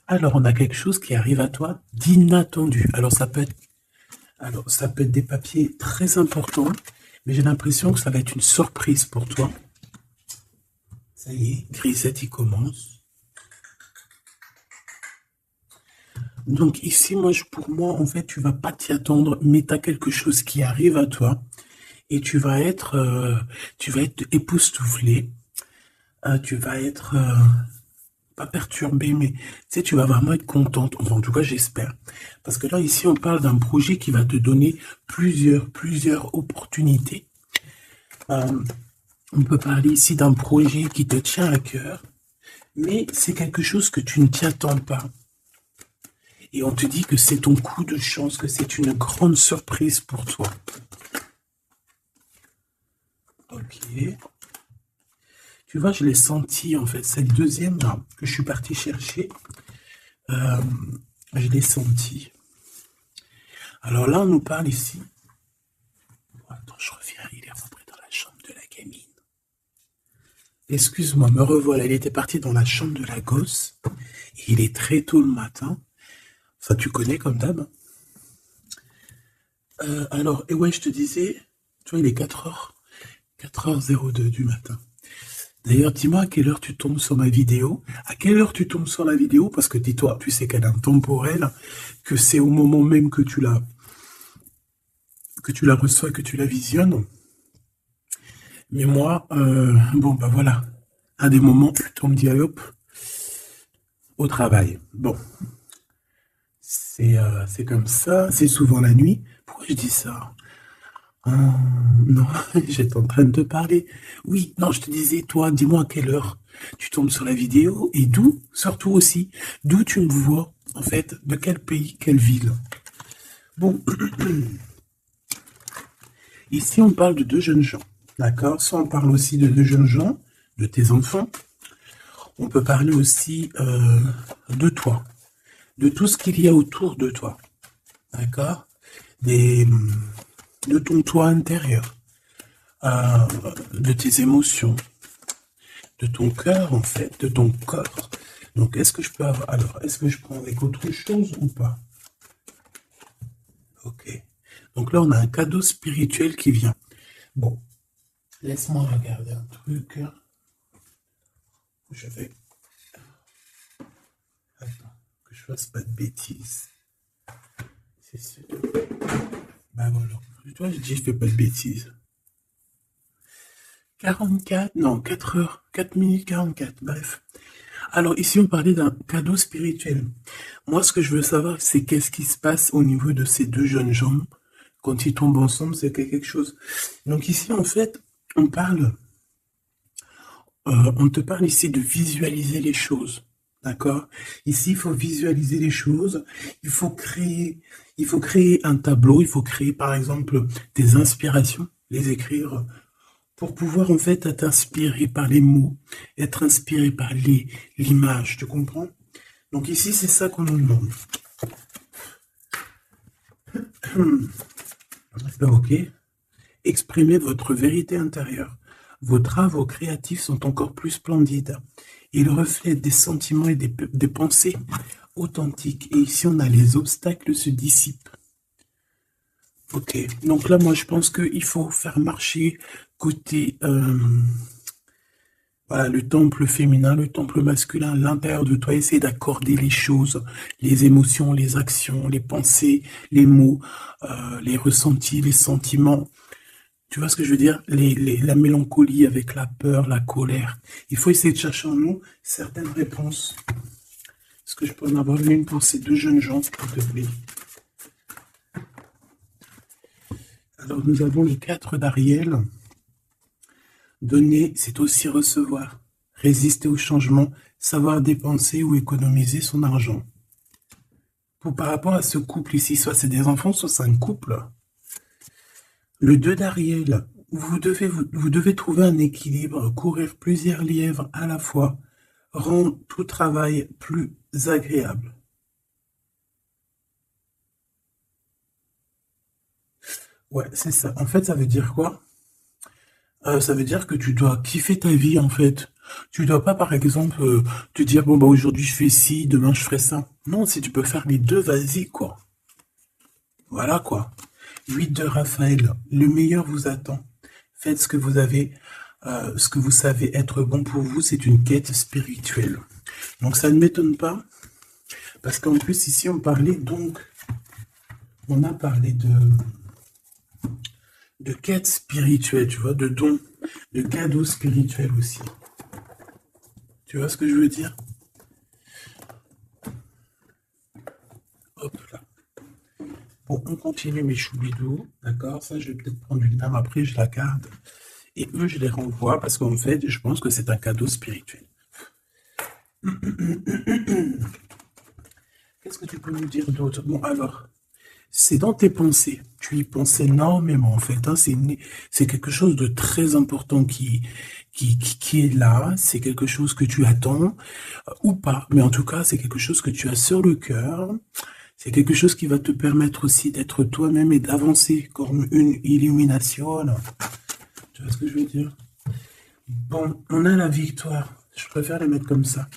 Alors, on a quelque chose qui arrive à toi d'inattendu. Alors, ça peut être des papiers très importants, mais j'ai l'impression que ça va être une surprise pour toi. Ça y est, Grisette, il commence. Donc ici, pour moi, en fait, tu vas pas t'y attendre, mais tu as quelque chose qui arrive à toi et tu vas être époustouflé. Tu vas être pas perturbé, mais tu sais, tu vas vraiment être contente. Enfin, en tout cas, j'espère. Parce que là, ici, on parle d'un projet qui va te donner plusieurs opportunités. On peut parler ici d'un projet qui te tient à cœur, mais c'est quelque chose que tu ne t'y attends pas. Et on te dit que c'est ton coup de chance, que c'est une grande surprise pour toi. Ok. Tu vois, je l'ai senti, en fait, cette deuxième là, que je suis parti chercher, je l'ai senti. Alors là, on nous parle ici. Attends, je reviens, il est rentré dans la chambre de la gamine. Excuse-moi, me revoilà, il était parti dans la chambre de la gosse, et il est très tôt le matin. Enfin, tu connais comme d'hab. Alors, et ouais, je te disais, tu vois, il est 4h02 du matin. D'ailleurs, dis-moi à quelle heure tu tombes sur ma vidéo. À quelle heure tu tombes sur la vidéo? Parce que dis-toi, tu sais qu'elle est intemporelle, que c'est au moment même que tu la reçois, que tu la visionnes. Mais moi, bon, bah voilà. À des moments, on me dit, allez hop, au travail. Bon, c'est comme ça, c'est souvent la nuit. Pourquoi je dis ça? Non, j'étais en train de te parler. Oui, non, je te disais, toi, dis-moi à quelle heure tu tombes sur la vidéo et d'où, surtout aussi, d'où tu me vois, en fait, de quel pays, quelle ville. Bon, ici, on parle de deux jeunes gens, d'accord? Soit on parle aussi de deux jeunes gens, de tes enfants. On peut parler aussi de toi, de tout ce qu'il y a autour de toi, d'accord? De ton toi intérieur, de tes émotions, de ton cœur, en fait, de ton corps. Donc, est-ce que je peux avoir... Alors, est-ce que je prends avec autre chose ou pas? Ok. Donc là, on a un cadeau spirituel qui vient. Bon, laisse-moi regarder un truc. Je vais... Attends, que je fasse pas de bêtises. C'est sûr. Ben voilà. Toi, je dis, je fais pas de bêtises. 44, non, 4 heures, 4 minutes 44, bref. Alors ici, on parlait d'un cadeau spirituel. Moi, ce que je veux savoir, c'est qu'est-ce qui se passe au niveau de ces deux jeunes gens. Quand ils tombent ensemble, c'est quelque chose. Donc ici, en fait, on te parle ici de visualiser les choses. D'accord? Ici, il faut visualiser les choses. Il faut créer un tableau. Il faut créer, par exemple, des inspirations, les écrire pour pouvoir en fait être inspiré par les mots, être inspiré par l'image, tu comprends? Donc ici, c'est ça qu'on nous demande. Ok. Exprimez votre vérité intérieure. Vos travaux créatifs sont encore plus splendides. Ils reflètent des sentiments et des pensées authentiques. Et ici, on a les obstacles se dissipent. Ok. Donc là, moi, je pense qu'il faut faire marcher côté... voilà, le temple féminin, le temple masculin, l'intérieur de toi, essaie d'accorder les choses, les émotions, les actions, les pensées, les mots, les ressentis, les sentiments. Tu vois ce que je veux dire? La mélancolie avec la peur, la colère. Il faut essayer de chercher en nous certaines réponses. Est-ce que je peux en avoir une pour ces deux jeunes gens, s'il te plaît? Alors, nous avons les 4 d'Ariel. Donner, c'est aussi recevoir. Résister au changement, savoir dépenser ou économiser son argent. Par rapport à ce couple ici, soit c'est des enfants, soit c'est un couple. Le 2 d'Ariel, vous devez trouver un équilibre, courir plusieurs lièvres à la fois, rend tout travail plus agréable. Ouais, c'est ça. En fait, ça veut dire quoi? Ça veut dire que tu dois kiffer ta vie, en fait. Tu dois pas, par exemple, te dire, bon, bah, aujourd'hui, je fais ci, demain, je ferai ça. Non, si tu peux faire les deux, vas-y, quoi. Voilà, quoi. 8 de Raphaël, le meilleur vous attend. Faites ce que vous avez, ce que vous savez être bon pour vous, c'est une quête spirituelle. Donc, ça ne m'étonne pas, parce qu'en plus, ici, on a parlé de quête spirituelle, tu vois, de dons, de cadeaux spirituels aussi. Tu vois ce que je veux dire? Hop là. Bon, on continue mes choubidous, d'accord? Ça, je vais peut-être prendre une dame après, je la garde. Et eux, je les renvoie parce qu'en fait, je pense que c'est un cadeau spirituel. Qu'est-ce que tu peux nous dire d'autre? Bon, alors, c'est dans tes pensées. Tu y penses énormément, en fait. Hein. C'est quelque chose de très important qui est là. C'est quelque chose que tu attends ou pas. Mais en tout cas, c'est quelque chose que tu as sur le cœur. C'est quelque chose qui va te permettre aussi d'être toi-même et d'avancer comme une illumination. Tu vois ce que je veux dire? Bon, on a la victoire. Je préfère les mettre comme ça.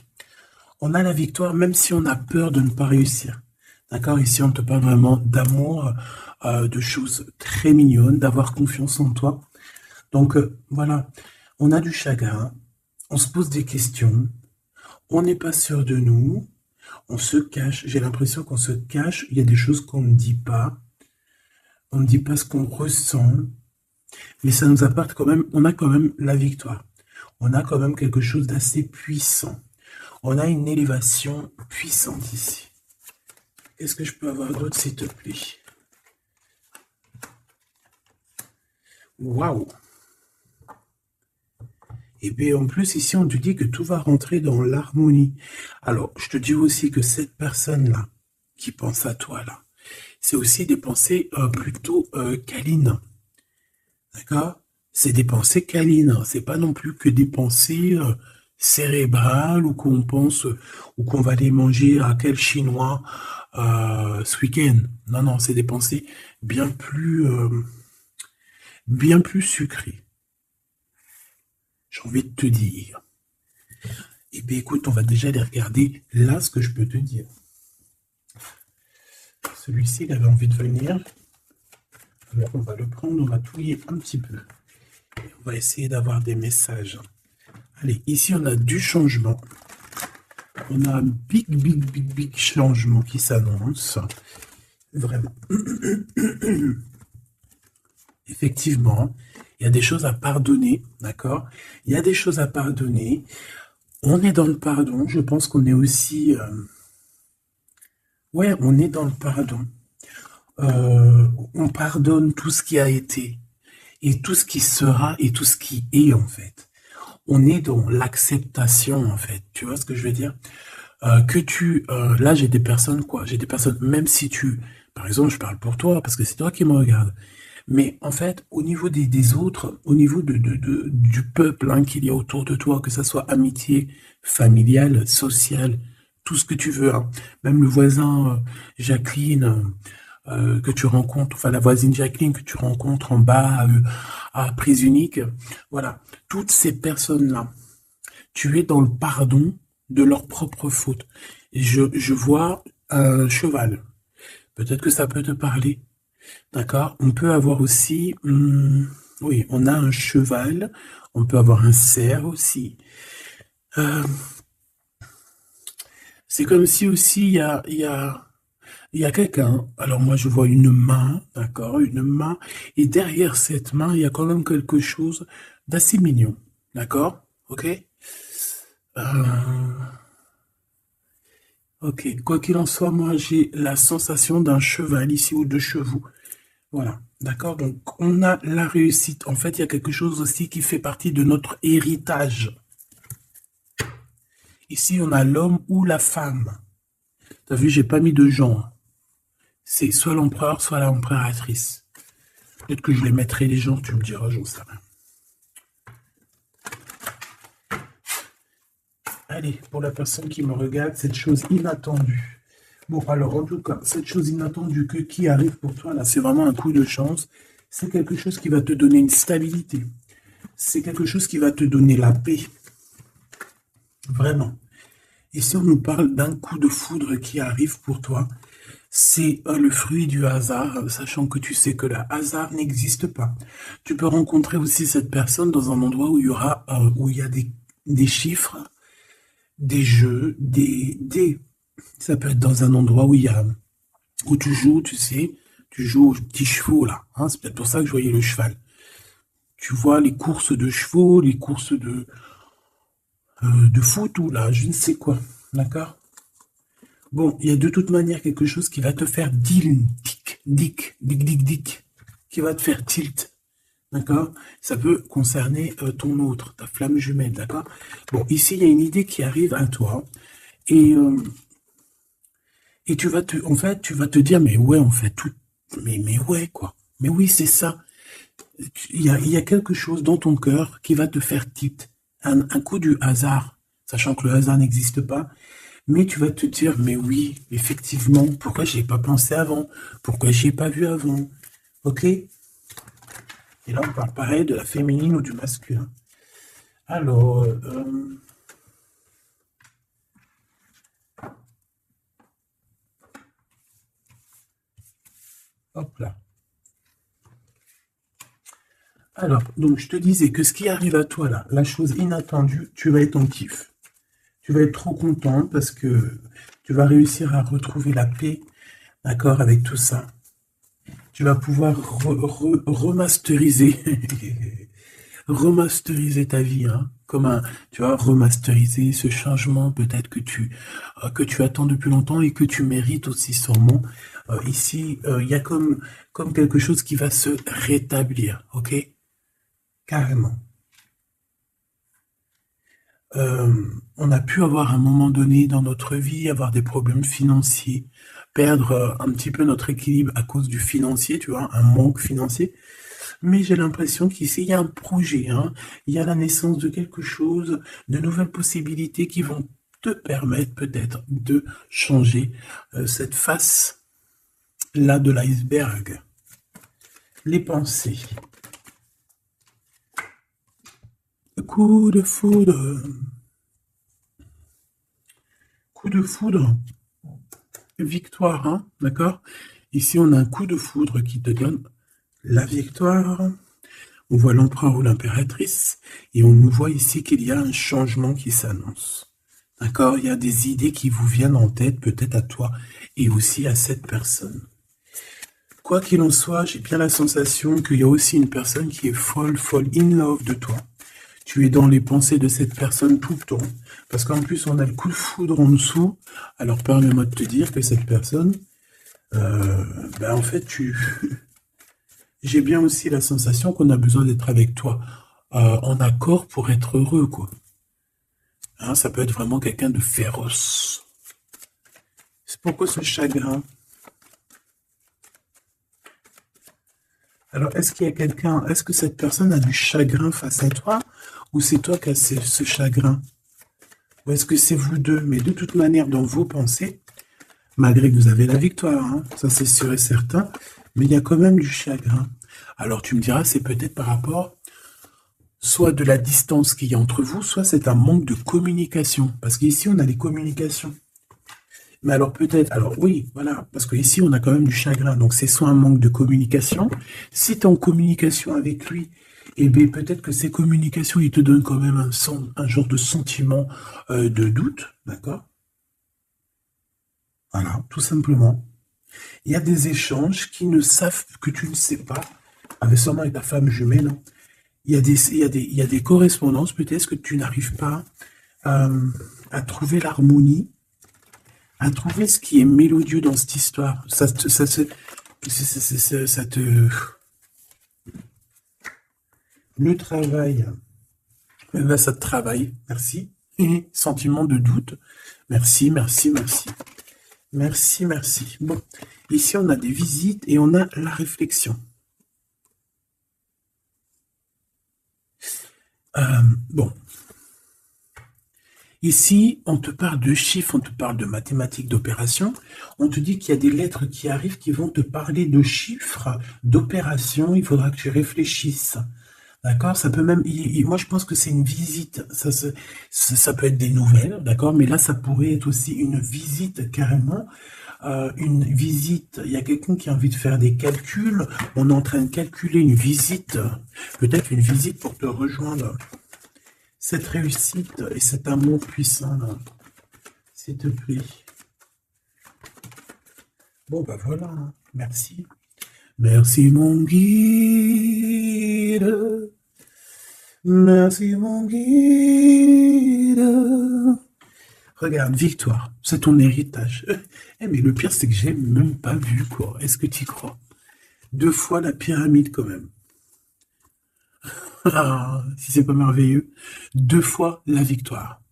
On a la victoire même si on a peur de ne pas réussir. D'accord? Ici, on te parle vraiment d'amour, de choses très mignonnes, d'avoir confiance en toi. Donc, voilà. On a du chagrin. On se pose des questions. On n'est pas sûr de nous. On se cache. J'ai l'impression qu'on se cache. Il y a des choses qu'on ne dit pas. On ne dit pas ce qu'on ressent. Mais ça nous apporte quand même, on a quand même la victoire. On a quand même quelque chose d'assez puissant. On a une élévation puissante ici. Qu'est-ce que je peux avoir d'autre, s'il te plaît? Waouh! Et bien en plus, ici, on te dit que tout va rentrer dans l'harmonie. Alors, je te dis aussi que cette personne-là, qui pense à toi, là, c'est aussi des pensées plutôt câlines. D'accord? C'est des pensées câlines. C'est pas non plus que des pensées cérébrales ou qu'on pense ou qu'on va aller manger à quel chinois ce week-end. Non, non, c'est des pensées bien plus sucrées. J'ai envie de te dire. Eh bien, écoute, on va déjà aller regarder là ce que je peux te dire. Celui-ci, il avait envie de venir. Alors, on va le prendre, on va touiller un petit peu. Et on va essayer d'avoir des messages. Allez, ici, on a du changement. On a un big changement qui s'annonce. Vraiment. Effectivement, il y a des choses à pardonner, d'accord? Il y a des choses à pardonner. On est dans le pardon. Je pense qu'on est aussi... Ouais, on est dans le pardon. On pardonne tout ce qui a été et tout ce qui sera et tout ce qui est, en fait. On est dans l'acceptation, en fait. Tu vois ce que je veux dire? Là, j'ai des personnes, quoi. J'ai des personnes, même si par exemple, je parle pour toi, parce que c'est toi qui me regardes. Mais en fait, au niveau des autres, au niveau du peuple hein, qu'il y a autour de toi, que ça soit amitié, familiale, sociale, tout ce que tu veux, hein. Même le voisin Jacqueline que tu rencontres, enfin la voisine Jacqueline que tu rencontres en bas à Prise Unique, voilà, toutes ces personnes-là, tu es dans le pardon de leurs propres fautes. Et je vois un cheval. Peut-être que ça peut te parler. D'accord? On peut avoir aussi, oui, on a un cheval, on peut avoir un cerf aussi. C'est comme si aussi il y a quelqu'un. Alors moi je vois une main, d'accord, une main, et derrière cette main il y a quand même quelque chose d'assez mignon, d'accord, ok. Ok, quoi qu'il en soit, moi j'ai la sensation d'un cheval ici ou de chevaux. Voilà, d'accord? Donc, on a la réussite. En fait, il y a quelque chose aussi qui fait partie de notre héritage. Ici, on a l'homme ou la femme. T'as vu, j'ai pas mis de genre. C'est soit l'empereur, soit l'empereur-actrice. Peut-être que je les mettrai les gens, tu me diras, j'en sais rien. Allez, pour la personne qui me regarde, cette chose inattendue. Bon, alors, en tout cas, cette chose inattendue qui arrive pour toi, là, c'est vraiment un coup de chance. C'est quelque chose qui va te donner une stabilité. C'est quelque chose qui va te donner la paix. Vraiment. Et si on nous parle d'un coup de foudre qui arrive pour toi, c'est le fruit du hasard, sachant que tu sais que le hasard n'existe pas. Tu peux rencontrer aussi cette personne dans un endroit où il y a des chiffres, des jeux, ça peut être dans un endroit où tu joues, tu sais, tu joues aux petits chevaux là, hein, c'est peut-être pour ça que je voyais le cheval. Tu vois les courses de chevaux, les courses de foot ou là, je ne sais quoi, d'accord? Bon, il y a de toute manière quelque chose qui va te faire dick, qui va te faire tilt, d'accord? Ça peut concerner ton autre, ta flamme jumelle, d'accord? Bon, ici, il y a une idée qui arrive à toi, et, euh, et en fait, tu vas te dire, mais ouais, en fait, mais ouais, quoi. Mais oui, c'est ça. Il y a quelque chose dans ton cœur qui va te faire tilt. Un coup du hasard, sachant que le hasard n'existe pas, mais tu vas te dire, mais oui, effectivement, pourquoi j'y ai pas pensé avant? Pourquoi j'y ai pas vu avant? Ok? Et là, on parle pareil de la féminine ou du masculin. Alors, hop là. Alors, donc je te disais que ce qui arrive à toi là, la chose inattendue, tu vas être en kiff. Tu vas être trop content parce que tu vas réussir à retrouver la paix, d'accord, avec tout ça. Tu vas pouvoir remasteriser, remasteriser ta vie, hein, tu vois, remasteriser ce changement peut-être que tu attends depuis longtemps et que tu mérites aussi sûrement. Ici, il y a comme quelque chose qui va se rétablir, ok? Carrément. On a pu avoir à un moment donné dans notre vie, avoir des problèmes financiers, perdre un petit peu notre équilibre à cause du financier, tu vois, un manque financier. Mais j'ai l'impression qu'ici, il y a un projet, hein, il y a la naissance de quelque chose, de nouvelles possibilités qui vont te permettre peut-être de changer cette face-là de l'iceberg. Les pensées. Coup de foudre. Coup de foudre. Victoire, hein, d'accord? Ici, on a un coup de foudre qui te donne la victoire. On voit l'empereur ou l'impératrice et on nous voit ici qu'il y a un changement qui s'annonce. D'accord? Il y a des idées qui vous viennent en tête, peut-être à toi et aussi à cette personne. Quoi qu'il en soit, j'ai bien la sensation qu'il y a aussi une personne qui est folle in love de toi. Tu es dans les pensées de cette personne tout le temps. Parce qu'en plus, on a le coup de foudre en dessous. Alors, permets-moi de te dire que cette personne, en fait, j'ai bien aussi la sensation qu'on a besoin d'être avec toi en accord pour être heureux, quoi. Hein, ça peut être vraiment quelqu'un de féroce. C'est pourquoi ce chagrin? Alors, est-ce que cette personne a du chagrin face à toi, ou c'est toi qui as ce chagrin? Ou est-ce que c'est vous deux? Mais de toute manière, dans vos pensées, malgré que vous avez la victoire, hein, ça c'est sûr et certain, mais il y a quand même du chagrin. Alors tu me diras, c'est peut-être par rapport soit de la distance qu'il y a entre vous, soit c'est un manque de communication. Parce qu'ici, on a les communications. Mais alors peut-être, alors oui, voilà, parce qu'ici, on a quand même du chagrin. Donc c'est soit un manque de communication. Si tu es en communication avec lui, eh bien peut-être que ces communications, il te donnent quand même un genre de sentiment de doute, d'accord? Voilà, tout simplement. Il y a des échanges que tu ne sais pas, avec seulement avec ta femme jumelle, hein. Il y a des correspondances, peut-être que tu n'arrives pas à trouver l'harmonie, à trouver ce qui est mélodieux dans cette histoire. Le travail, ça te travaille, merci. Sentiment de doute, merci, merci, merci. Merci, merci. Bon, ici on a des visites et on a la réflexion. Bon. Ici, on te parle de chiffres, on te parle de mathématiques, d'opérations. On te dit qu'il y a des lettres qui arrivent qui vont te parler de chiffres, d'opérations. Il faudra que tu réfléchisses. D'accord? Ça peut même, moi je pense que c'est une visite. Ça peut être des nouvelles, d'accord? Mais là, ça pourrait être aussi une visite carrément. Une visite. Il y a quelqu'un qui a envie de faire des calculs. On est en train de calculer une visite. Peut-être une visite pour te rejoindre. Cette réussite et cet amour puissant, là. S'il te plaît. Bon, bah voilà, hein. Merci. Merci, mon guide. Merci, mon guide. Regarde, victoire, c'est ton héritage. Eh, mais le pire, c'est que j'ai même pas vu, quoi. Est-ce que tu y crois? 2 fois la pyramide, quand même. Ah, si c'est pas merveilleux. 2 fois la victoire.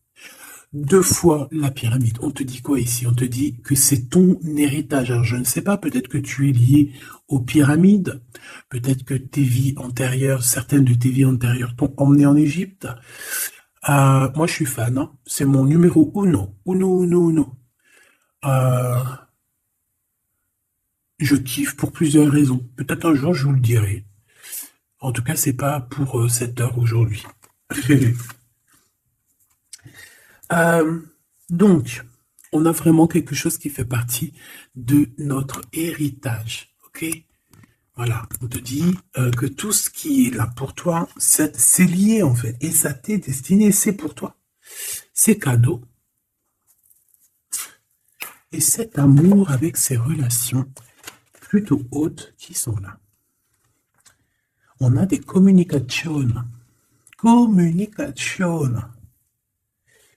2 fois la pyramide. On te dit quoi ici? On te dit que c'est ton héritage. Alors, je ne sais pas, peut-être que tu es lié aux pyramides. Peut-être que tes vies antérieures, certaines de tes vies antérieures t'ont emmené en Égypte. Moi, je suis fan, hein. C'est mon numéro uno. Uno, uno, uno. Euh, je kiffe pour plusieurs raisons. Peut-être un jour, je vous le dirai. En tout cas, c'est pas pour cette heure aujourd'hui. Euh, donc, on a vraiment quelque chose qui fait partie de notre héritage, ok? Voilà, on te dit que tout ce qui est là pour toi, c'est lié en fait, et ça t'est destiné, c'est pour toi. C'est cadeau. Et cet amour avec ces relations plutôt hautes qui sont là. On a des communications. Communication.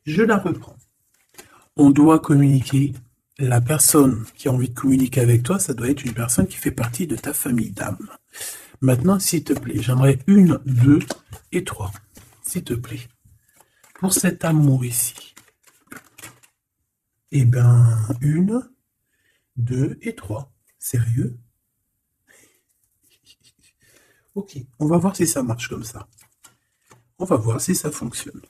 Je la reprends. On doit communiquer. La personne qui a envie de communiquer avec toi, ça doit être une personne qui fait partie de ta famille d'âme. Maintenant, s'il te plaît, j'aimerais 1, 2 et 3. S'il te plaît. Pour cet amour ici. Eh bien, 1, 2 et 3. Sérieux? Ok, on va voir si ça marche comme ça. On va voir si ça fonctionne.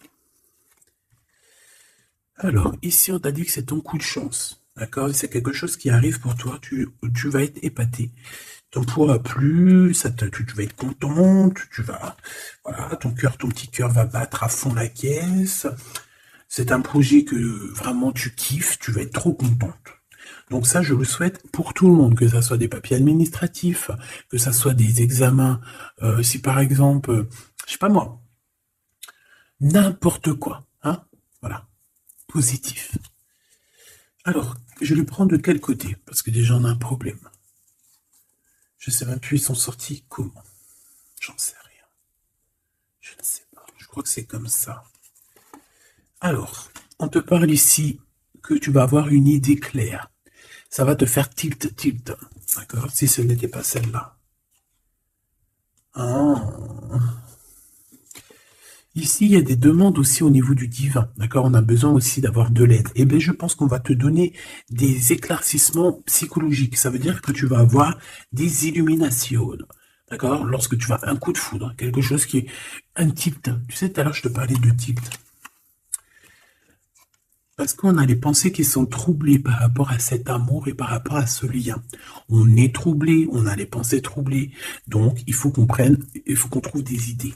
Alors, ici, on t'a dit que c'est ton coup de chance. D'accord? C'est quelque chose qui arrive pour toi. Tu vas être épaté. Tu n'en pourras plus. Tu vas être contente. Voilà, ton petit cœur va battre à fond la caisse. C'est un projet que vraiment tu kiffes. Tu vas être trop contente. Donc ça, je le souhaite pour tout le monde, que ça soit des papiers administratifs, que ça soit des examens. Si par exemple, je sais pas moi, n'importe quoi, hein? Voilà. Positif. Alors, je le prends de quel côté? Parce que déjà, on a un problème. Je sais même plus, ils sont sortis comment? J'en sais rien. Je ne sais pas. Je crois que c'est comme ça. Alors, on te parle ici que tu vas avoir une idée claire. Ça va te faire tilt. D'accord? Si ce n'était pas celle-là. Ah. Ici, il y a des demandes aussi au niveau du divin, d'accord? On a besoin aussi d'avoir de l'aide. Eh bien, je pense qu'on va te donner des éclaircissements psychologiques. Ça veut dire que tu vas avoir des illuminations, d'accord? Lorsque tu vas un coup de foudre, quelque chose qui est un tilt. Tu sais, tout à l'heure, je te parlais de tilt. Parce qu'on a les pensées qui sont troublées par rapport à cet amour et par rapport à ce lien. On est troublé, on a les pensées troublées. Donc, il faut qu'on trouve des idées.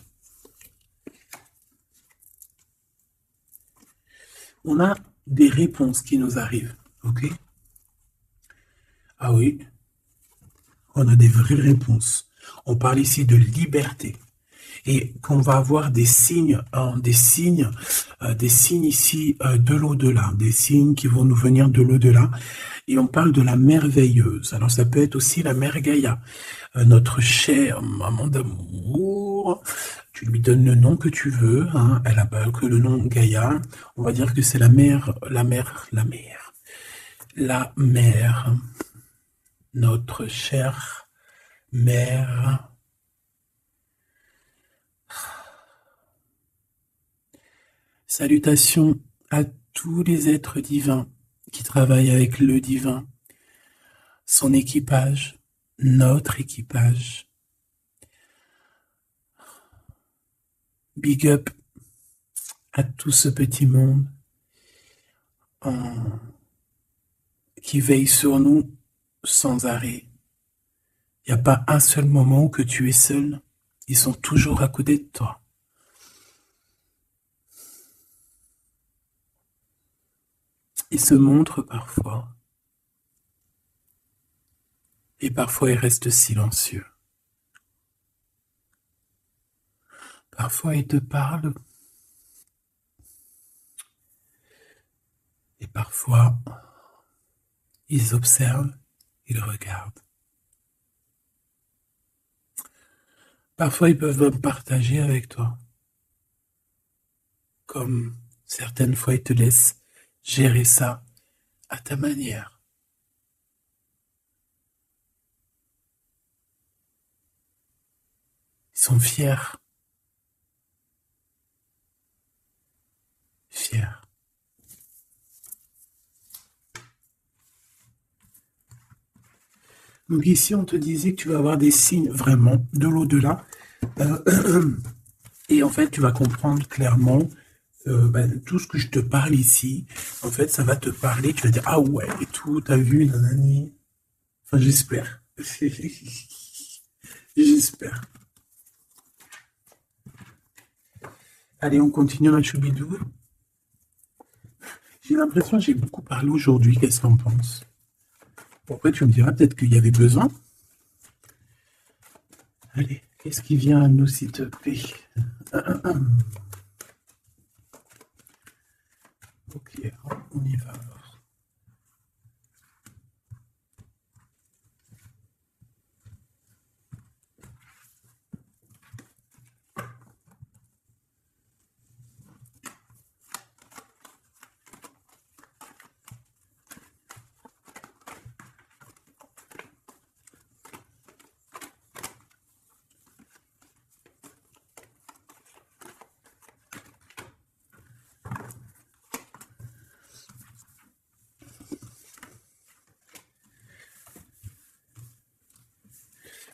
On a des réponses qui nous arrivent, ok? Ah oui, on a des vraies réponses. On parle ici de liberté. Et qu'on va avoir des signes, hein, des signes ici de l'au-delà, des signes qui vont nous venir de l'au-delà. Et on parle de la merveilleuse. Alors ça peut être aussi la mère Gaïa, notre chère maman d'amour. Tu lui donnes le nom que tu veux, hein. Elle n'a pas que le nom Gaïa. On va dire que c'est la mère, notre chère mère. Salutations à tous les êtres divins qui travaillent avec le divin, son équipage, notre équipage. Big up à tout ce petit monde qui veille sur nous sans arrêt. Il n'y a pas un seul moment que tu es seul. Ils sont toujours à côté de toi. Ils se montrent parfois, et parfois ils restent silencieux. Parfois ils te parlent, et parfois ils observent, ils regardent. Parfois ils peuvent même partager avec toi, comme certaines fois ils te laissent gérer ça à ta manière. Ils sont fiers, fiers. Donc ici, on te disait que tu vas avoir des signes vraiment de l'au-delà. Et en fait, tu vas comprendre clairement tout ce que je te parle ici. En fait, ça va te parler. Tu vas dire, ah ouais, et tout, t'as vu, nanani. Enfin, j'espère. J'espère. Allez, on continue ma choubidou. J'ai l'impression que j'ai beaucoup parlé aujourd'hui. Qu'est-ce qu'on pense? Bon, après, tu me diras peut-être qu'il y avait besoin. Allez, qu'est-ce qui vient à nous, s'il te plaît? Ok, on y va alors.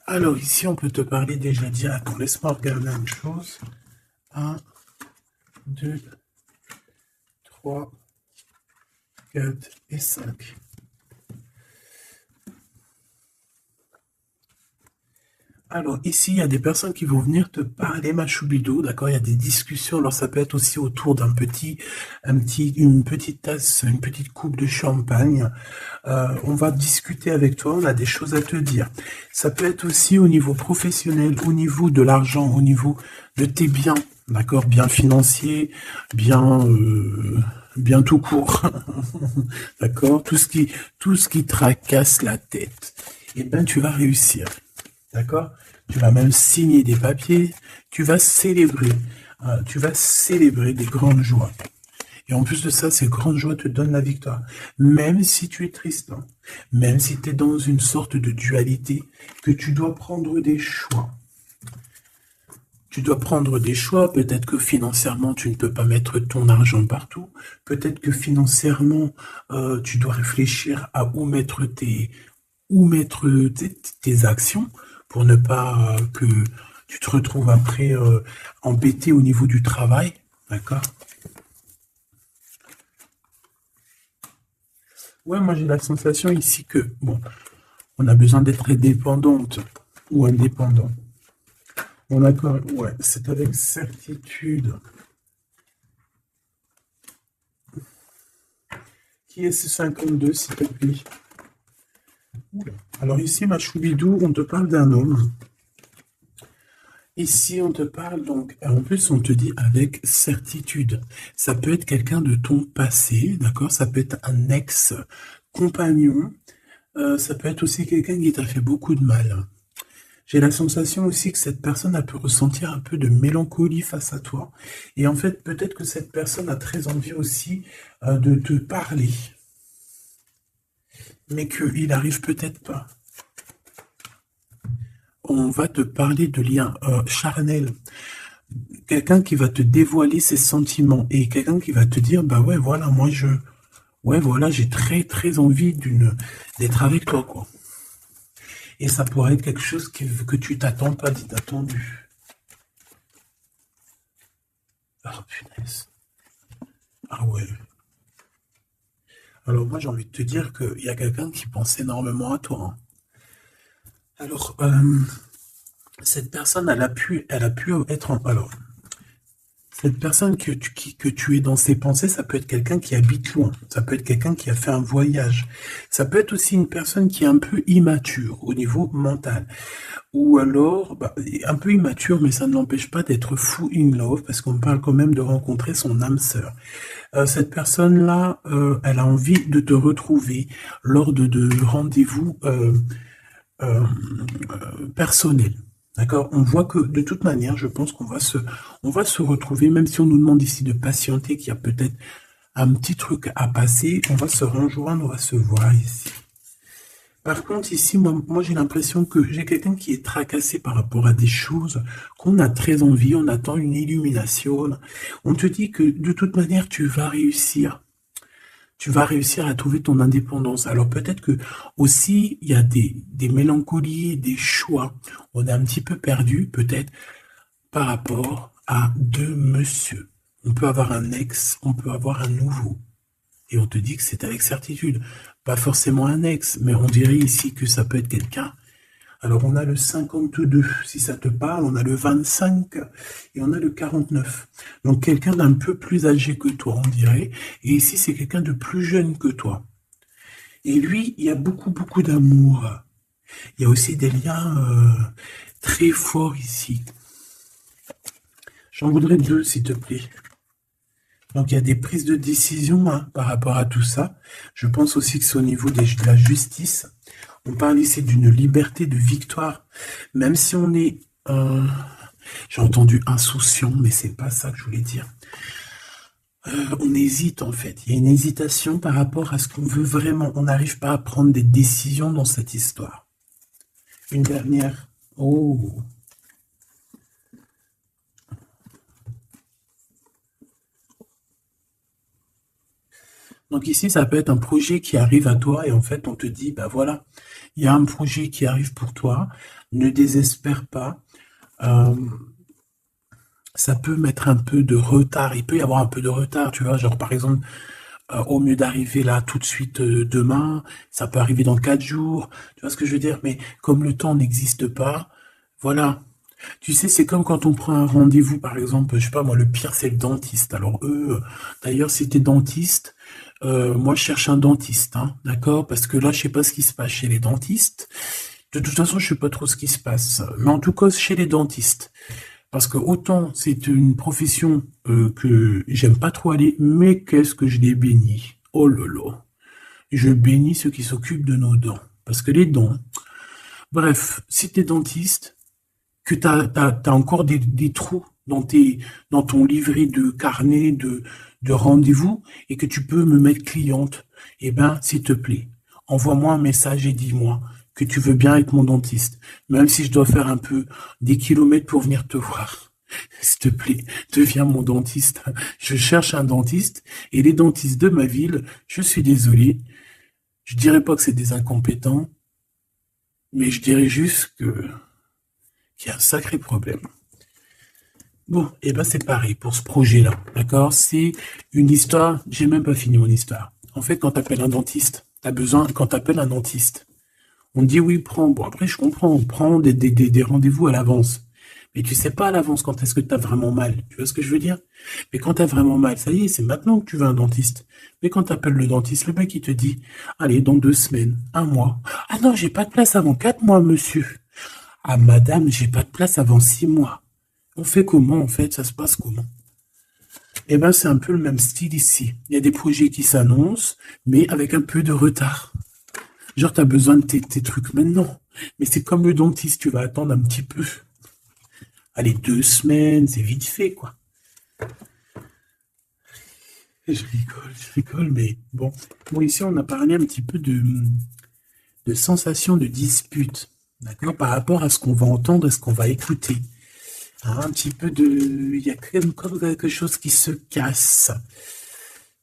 Alors ici, on peut te parler déjà dire, attends, laisse-moi regarder une chose. 1, 2, 3, 4 et 5. Alors ici, il y a des personnes qui vont venir te parler, ma choubidou, d'accord? Il y a des discussions. Alors ça peut être aussi autour d'une petite tasse, une petite coupe de champagne. On va discuter avec toi, on a des choses à te dire. Ça peut être aussi au niveau professionnel, au niveau de l'argent, au niveau de tes biens, d'accord? Bien financier, bien tout court, d'accord? Tout ce qui tracasse la tête, eh ben tu vas réussir. D'accord? Tu vas même signer des papiers, tu vas célébrer des grandes joies. Et en plus de ça, ces grandes joies te donnent la victoire. Même si tu es triste, hein, même si tu es dans une sorte de dualité, que tu dois prendre des choix. Tu dois prendre des choix, peut-être que financièrement, tu ne peux pas mettre ton argent partout. Peut-être que financièrement, tu dois réfléchir à où mettre tes actions pour ne pas que tu te retrouves après embêté au niveau du travail, d'accord? Ouais, moi j'ai la sensation ici que, bon, on a besoin d'être indépendante ou indépendant. Bon, d'accord, ouais, c'est avec certitude. Qui est ce 52, s'il te plaît? Alors ici, ma choubidou, on te parle d'un homme. Ici, on te parle donc, en plus, on te dit avec certitude. Ça peut être quelqu'un de ton passé, d'accord? Ça peut être un ex-compagnon. Ça peut être aussi quelqu'un qui t'a fait beaucoup de mal. J'ai la sensation aussi que cette personne a pu ressentir un peu de mélancolie face à toi. Et en fait, peut-être que cette personne a très envie aussi de te parler. Mais qu'il n'arrive peut-être pas. On va te parler de liens charnels. Quelqu'un qui va te dévoiler ses sentiments et quelqu'un qui va te dire, bah ouais, voilà, ouais, voilà, j'ai très, très envie d'être avec toi, quoi. Et ça pourrait être quelque chose que tu t'attends pas d'inattendu. Ah, punaise. Ah ouais. Alors moi, j'ai envie de te dire qu'il y a quelqu'un qui pense énormément à toi, hein. Alors, cette personne, elle a pu être alors, cette personne que tu es dans ses pensées, ça peut être quelqu'un qui habite loin, ça peut être quelqu'un qui a fait un voyage, ça peut être aussi une personne qui est un peu immature au niveau mental, ou alors bah, un peu immature, mais ça ne l'empêche pas d'être fou in love, parce qu'on parle quand même de rencontrer son âme sœur. Cette personne-là, elle a envie de te retrouver lors de rendez-vous personnels. D'accord? On voit que de toute manière, je pense on va se retrouver, même si on nous demande ici de patienter, qu'il y a peut-être un petit truc à passer, on va se rejoindre, on va se voir ici. Par contre, ici, moi j'ai l'impression que j'ai quelqu'un qui est tracassé par rapport à des choses qu'on a très envie, on attend une illumination. On te dit que de toute manière, tu vas réussir. Tu vas réussir à trouver ton indépendance. Alors peut-être que aussi, il y a des mélancolies, des choix. On est un petit peu perdu, peut-être, par rapport à deux monsieur. On peut avoir un ex, on peut avoir un nouveau. Et on te dit que c'est avec certitude. Pas forcément un ex, mais on dirait ici que ça peut être quelqu'un. Alors on a le 52, si ça te parle, on a le 25 et on a le 49. Donc quelqu'un d'un peu plus âgé que toi, on dirait. Et ici, c'est quelqu'un de plus jeune que toi. Et lui, il y a beaucoup, beaucoup d'amour. Il y a aussi des liens très forts ici. J'en voudrais deux, s'il te plaît. Donc il y a des prises de décision par rapport à tout ça. Je pense aussi que c'est au niveau de la justice. On parle ici d'une liberté de victoire. Même si on est, j'ai entendu insouciant, mais c'est pas ça que je voulais dire. On hésite en fait. Il y a une hésitation par rapport à ce qu'on veut vraiment. On n'arrive pas à prendre des décisions dans cette histoire. Une dernière. Oh. Donc ici, ça peut être un projet qui arrive à toi et en fait, on te dit, bah voilà, il y a un projet qui arrive pour toi, ne désespère pas. Euh, ça peut mettre un peu de retard, il peut y avoir un peu de retard, tu vois, genre par exemple, au mieux d'arriver là tout de suite demain, ça peut arriver dans 4 jours, tu vois ce que je veux dire, mais comme le temps n'existe pas, voilà. Tu sais, c'est comme quand on prend un rendez-vous, par exemple, je sais pas moi, le pire c'est le dentiste. Alors eux, d'ailleurs, si t'es dentiste, moi je cherche un dentiste, hein, d'accord? Parce que là, je sais pas ce qui se passe chez les dentistes. De toute façon, je sais pas trop ce qui se passe. Mais en tout cas, chez les dentistes. Parce que autant c'est une profession que j'aime pas trop aller, mais qu'est-ce que je les bénis. Oh là là. Je bénis ceux qui s'occupent de nos dents. Parce que les dents, bref, si t'es dentiste, que t'as encore des trous dans ton livret de carnet de rendez-vous et que tu peux me mettre cliente, eh ben, s'il te plaît, envoie-moi un message et dis-moi que tu veux bien être mon dentiste, même si je dois faire un peu des kilomètres pour venir te voir. S'il te plaît, deviens mon dentiste. Je cherche un dentiste et les dentistes de ma ville, je suis désolé, je dirais pas que c'est des incompétents, mais je dirais juste qu'il y a un sacré problème. Bon, et ben c'est pareil pour ce projet-là, d'accord? C'est une histoire, j'ai même pas fini mon histoire. En fait, quand t'appelles un dentiste, t'as besoin, quand t'appelles un dentiste, on te dit oui, prends, bon après je comprends, on prend des rendez-vous à l'avance. Mais tu sais pas à l'avance quand est-ce que t'as vraiment mal, tu vois ce que je veux dire? Mais quand t'as vraiment mal, ça y est, c'est maintenant que tu veux un dentiste. Mais quand t'appelles le dentiste, le mec il te dit, allez, dans 2 semaines, un mois. Ah non, j'ai pas de place avant 4 mois, monsieur. Ah madame, j'ai pas de place avant 6 mois. On fait comment en fait? Ça se passe comment? Eh ben, c'est un peu le même style ici. Il y a des projets qui s'annoncent, mais avec un peu de retard. Genre, tu as besoin de tes trucs maintenant. Mais c'est comme le dentiste, tu vas attendre un petit peu. Allez, 2 semaines, c'est vite fait, quoi. Je rigole, mais bon. Bon, ici, on a parlé un petit peu de sensation de dispute, d'accord, par rapport à ce qu'on va entendre et ce qu'on va écouter. Un petit peu de... Il y a comme quelque chose qui se casse.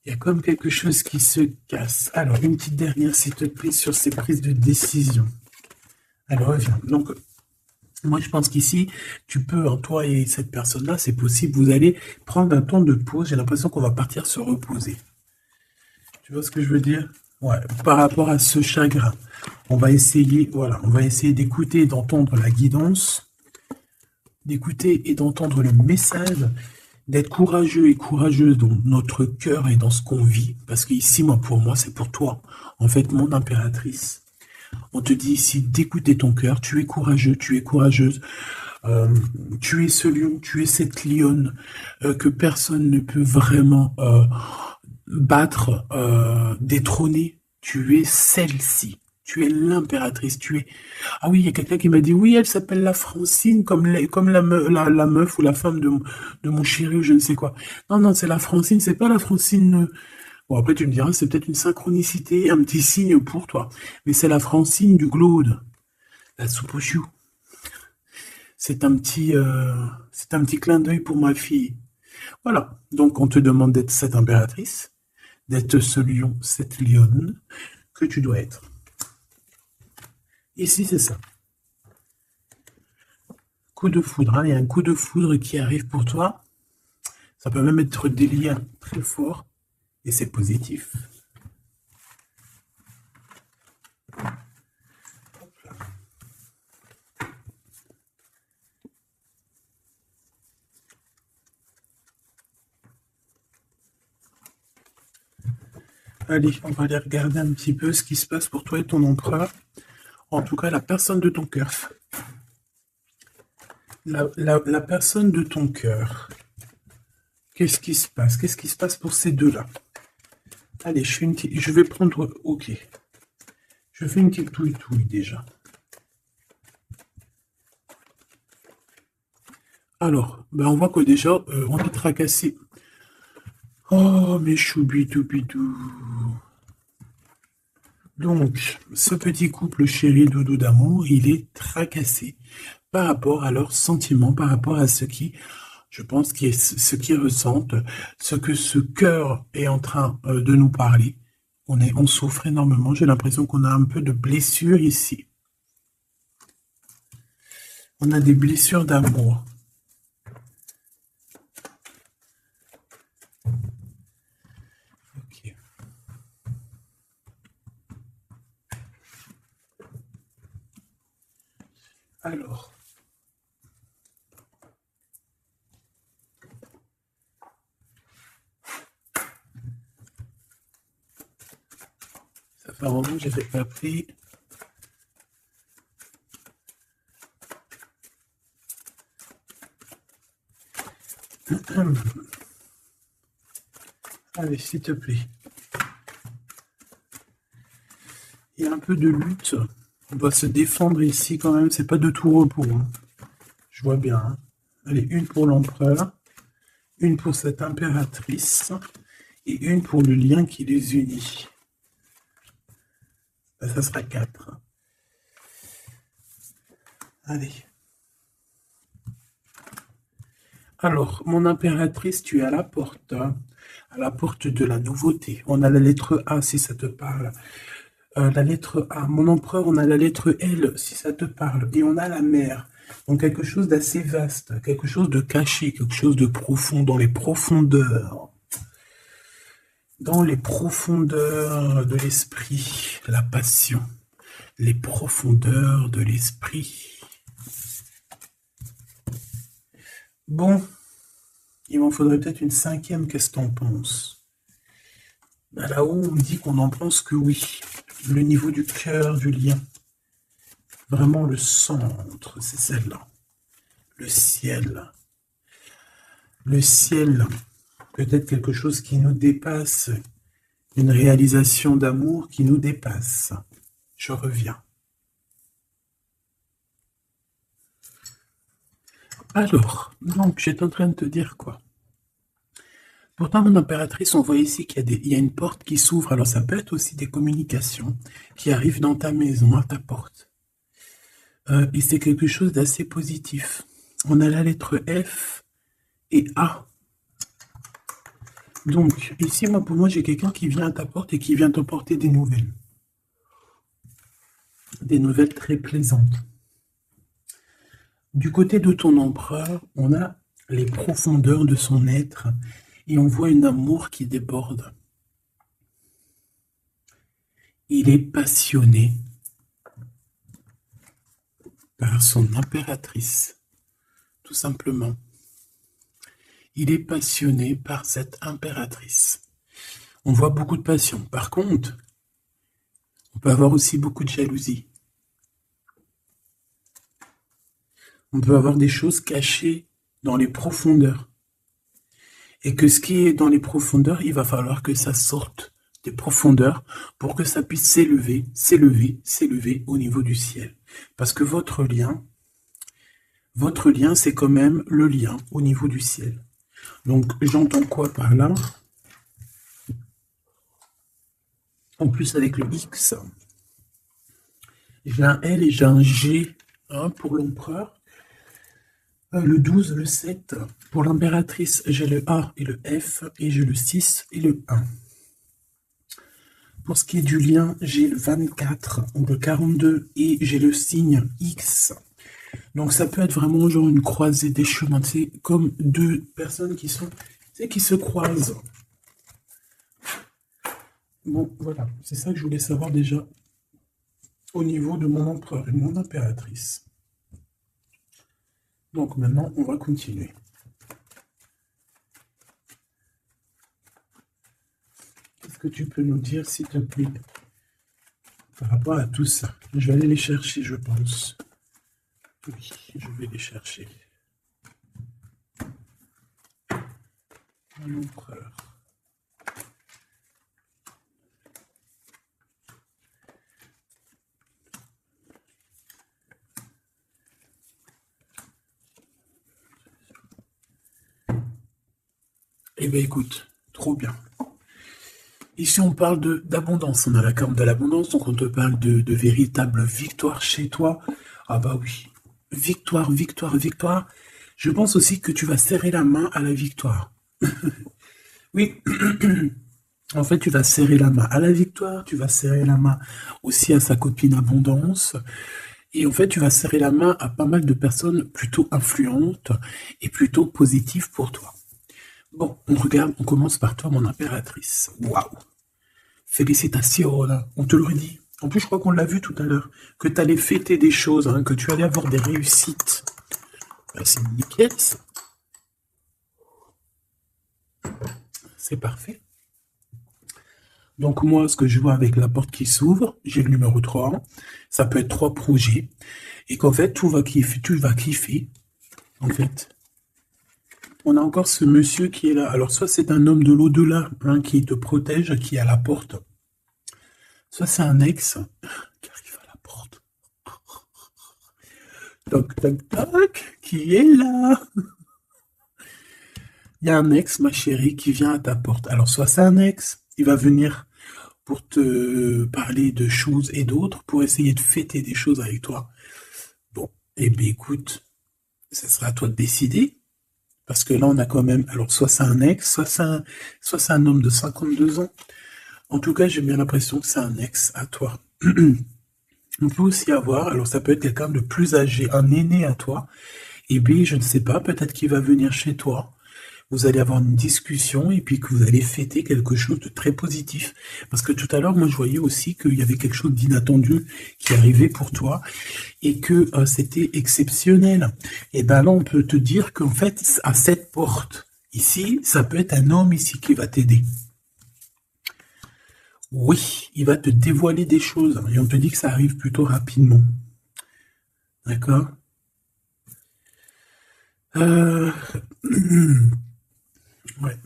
Il y a comme quelque chose qui se casse. Alors, une petite dernière, s'il te plaît, sur ces prises de décision. Alors, reviens. Donc, moi, je pense qu'ici, tu peux, toi et cette personne-là, c'est possible, vous allez prendre un temps de pause. J'ai l'impression qu'on va partir se reposer. Tu vois ce que je veux dire? Ouais, par rapport à ce chagrin. On va essayer, voilà, on va essayer d'écouter et d'entendre la guidance. d'écouter et d'entendre le message, d'être courageux et courageuse dans notre cœur et dans ce qu'on vit. Parce qu'ici, moi, pour moi, c'est pour toi. En fait, mon impératrice, on te dit ici d'écouter ton cœur. Tu es courageux, tu es courageuse. Tu es ce lion, tu es cette lionne que personne ne peut vraiment battre, détrôner. Tu es celle-ci. Tu es l'impératrice. Tu es. Ah oui, il y a quelqu'un qui m'a dit oui, elle s'appelle la Francine, comme la meuf ou la femme de mon chéri ou je ne sais quoi. Non, non, c'est la Francine, c'est pas la Francine. Bon, après, tu me diras, c'est peut-être une synchronicité, un petit signe pour toi. Mais c'est la Francine du Glaude, la soupe aux choux. C'est un petit clin d'œil pour ma fille. Voilà. Donc, on te demande d'être cette impératrice, d'être ce lion, cette lionne que tu dois être. Ici, c'est ça. Coup de foudre, hein. Il y a un coup de foudre qui arrive pour toi. Ça peut même être des liens très forts et c'est positif. Allez, on va aller regarder un petit peu ce qui se passe pour toi et ton empereur. En tout cas, la personne de ton cœur. La personne de ton cœur. Qu'est-ce qui se passe? Qu'est-ce qui se passe pour ces deux-là? Allez, je vais prendre... Ok. Je fais une petite touille déjà. Alors, ben on voit que déjà, on est tracassé. Oh, mes choubidou-bidou. Donc, ce petit couple chéri doudou d'amour, il est tracassé par rapport à leurs sentiments, par rapport à ce qui, je pense, ce qu'ils ressentent, ce que ce cœur est en train de nous parler. On souffre énormément. J'ai l'impression qu'on a un peu de blessures ici. On a des blessures d'amour. Ok. Alors. Ça fait un moment que je n'avais pas pris. Allez, s'il te plaît. Il y a un peu de lutte. On doit se défendre ici quand même. C'est pas de tout repos. Hein. Je vois bien. Hein. Allez, une pour l'empereur. Une pour cette impératrice. Et une pour le lien qui les unit. Ben, ça sera 4. Allez. Alors, mon impératrice, tu es à la porte. Hein, à la porte de la nouveauté. On a la lettre A si ça te parle. La lettre A. Mon empereur, on a la lettre L si ça te parle. Et on a la mer. Donc quelque chose d'assez vaste, quelque chose de caché, quelque chose de profond, dans les profondeurs. Dans les profondeurs de l'esprit, la passion. Les profondeurs de l'esprit. Bon, il m'en faudrait peut-être une 5e, qu'est-ce que t'en penses? Ben là-haut, on me dit qu'on n'en pense que oui. Le niveau du cœur, du lien. Vraiment le centre, c'est celle-là. Le ciel. Le ciel, peut-être quelque chose qui nous dépasse. Une réalisation d'amour qui nous dépasse. Je reviens. Alors, donc, j'étais en train de te dire quoi? Pourtant, mon impératrice, on voit ici qu'il y a une porte qui s'ouvre. Alors, ça peut être aussi des communications qui arrivent dans ta maison, à ta porte. Et c'est quelque chose d'assez positif. On a la lettre F et A. Donc, ici, pour moi, j'ai quelqu'un qui vient à ta porte et qui vient te porter des nouvelles. Des nouvelles très plaisantes. Du côté de ton empereur, on a les profondeurs de son être et on voit un amour qui déborde. Il est passionné par son impératrice, tout simplement. Il est passionné par cette impératrice. On voit beaucoup de passion. Par contre, on peut avoir aussi beaucoup de jalousie. On peut avoir des choses cachées dans les profondeurs. Et que ce qui est dans les profondeurs, il va falloir que ça sorte des profondeurs pour que ça puisse s'élever, s'élever, s'élever au niveau du ciel. Parce que votre lien, c'est quand même le lien au niveau du ciel. Donc, j'entends quoi par là? En plus, avec le X, j'ai un L et j'ai un G pour l'empereur. Le 12, le 7. Pour l'impératrice, j'ai le A et le F, et j'ai le 6 et le 1. Pour ce qui est du lien, j'ai le 24 ou le 42, et j'ai le signe X. Donc ça peut être vraiment genre une croisée des chemins. C'est comme deux personnes qui se croisent. Bon, voilà. C'est ça que je voulais savoir déjà au niveau de mon empereur et mon impératrice. Donc maintenant, on va continuer. Qu'est-ce que tu peux nous dire, s'il te plaît, par rapport à tout ça? Je vais aller les chercher, je pense. Oui, je vais les chercher. Un empereur. Eh bien, écoute, trop bien. Ici, on parle d'abondance. On a la carte de l'abondance, donc on te parle de véritable victoire chez toi. Ah bah oui, victoire, victoire, victoire. Je pense aussi que tu vas serrer la main à la victoire. Oui, en fait, tu vas serrer la main à la victoire, tu vas serrer la main aussi à sa copine abondance. Et en fait, tu vas serrer la main à pas mal de personnes plutôt influentes et plutôt positives pour toi. Bon, on regarde, on commence par toi, mon impératrice. Waouh! Félicitations, là. On te l'aurait dit. En plus, je crois qu'on l'a vu tout à l'heure. Que tu allais fêter des choses, que tu allais avoir des réussites. Ben, c'est nickel. C'est parfait. Donc moi, ce que je vois avec la porte qui s'ouvre, j'ai le numéro 3. Ça peut être 3 projets. Et qu'en fait, tu vas kiffer. En fait. On a encore ce monsieur qui est là. Alors, soit c'est un homme de l'au-delà qui te protège, qui est à la porte. Soit c'est un ex qui arrive à la porte. Toc, toc, toc, qui est là? Il y a un ex, ma chérie, qui vient à ta porte. Alors, soit c'est un ex, il va venir pour te parler de choses et d'autres, pour essayer de fêter des choses avec toi. Bon, eh bien, écoute, ce sera à toi de décider. Parce que là, on a quand même... Alors, soit c'est un ex, soit c'est un homme de 52 ans. En tout cas, j'ai bien l'impression que c'est un ex à toi. On peut aussi avoir... Alors, ça peut être quelqu'un de plus âgé, un aîné à toi. Et bien, je ne sais pas, peut-être qu'il va venir chez toi. Vous allez avoir une discussion et puis que vous allez fêter quelque chose de très positif. Parce que tout à l'heure, moi, je voyais aussi qu'il y avait quelque chose d'inattendu qui arrivait pour toi et que c'était exceptionnel. Et ben là, on peut te dire qu'en fait, à cette porte, ici, ça peut être un homme ici qui va t'aider. Oui, il va te dévoiler des choses. Et on te dit que ça arrive plutôt rapidement. D'accord? Ouais.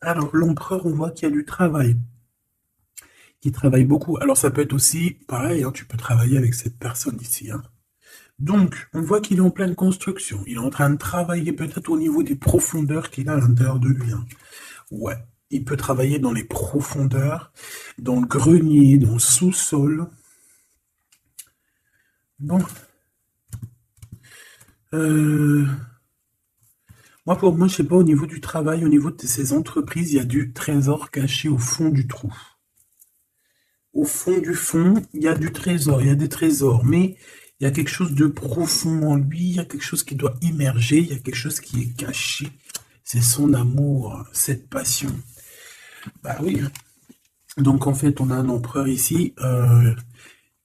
Alors, l'empereur, on voit qu'il y a du travail. Il travaille beaucoup. Alors, ça peut être aussi, pareil, tu peux travailler avec cette personne ici. Donc, on voit qu'il est en pleine construction. Il est en train de travailler peut-être au niveau des profondeurs qu'il a à l'intérieur de lui. Ouais, il peut travailler dans les profondeurs, dans le grenier, dans le sous-sol. Bon. Moi, pour moi, je sais pas, au niveau du travail, au niveau de ces entreprises, il y a du trésor caché au fond du trou. Au fond du fond, il y a du trésor, il y a des trésors, mais il y a quelque chose de profond en lui, il y a quelque chose qui doit immerger, il y a quelque chose qui est caché. C'est son amour, cette passion. Bah oui. Donc en fait, on a un empereur ici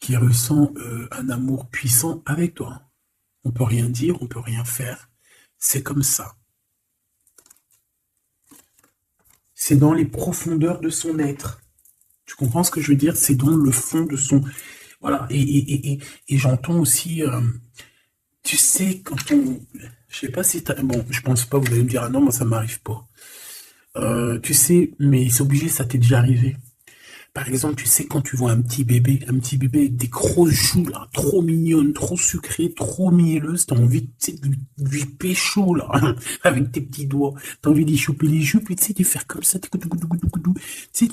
qui ressent un amour puissant avec toi. On peut rien dire, on peut rien faire. C'est comme ça. C'est dans les profondeurs de son être. Tu comprends ce que je veux dire? C'est dans le fond de son... Voilà. Et j'entends aussi... tu sais, quand on... Je sais pas si t'as... Bon, je pense pas, vous allez me dire, ah non, moi ça m'arrive pas. Tu sais, mais c'est obligé, ça t'est déjà arrivé. Par exemple, tu sais, quand tu vois un petit bébé avec des grosses joues, là, trop mignonnes, trop sucrées, trop mielleuses, t'as envie, tu sais, de lui pécho, là, avec tes petits doigts. T'as envie d'y choper les joues, puis tu sais, de faire comme ça, tu sais,